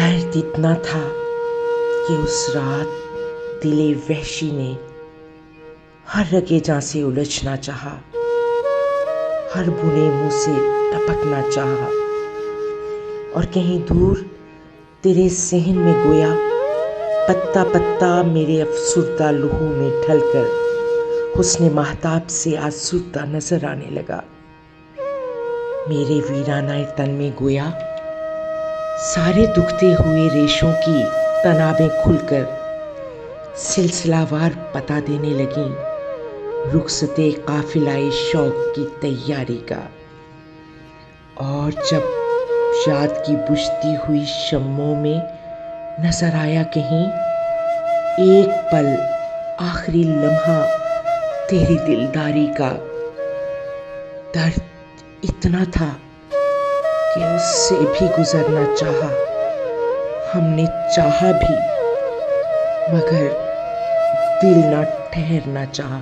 दर्द इतना था कि उस रात दिले वहशी ने हर रगे जां से उलझना चाहा, हर बुने मुंह से टपकना चाहा और कहीं दूर तेरे सहन में गोया पत्ता पत्ता मेरे अफसुर्दा लहू में ढलकर हुस्ने महताब से आसुदा नजर आने लगा। मेरे वीराना तन में गोया सारे दुखते हुए रेशों की तनाबें खुलकर सिलसिलावार पता देने लगी रुखसते काफिलाए शौक की तैयारी का। और जब याद की बुझती हुई शम्मों में नजर आया कहीं एक पल आखिरी लम्हा तेरी दिलदारी का, दर्द इतना था कि उससे भी गुजरना चाहा, हमने चाहा भी मगर दिल ना ठहरना चाहा।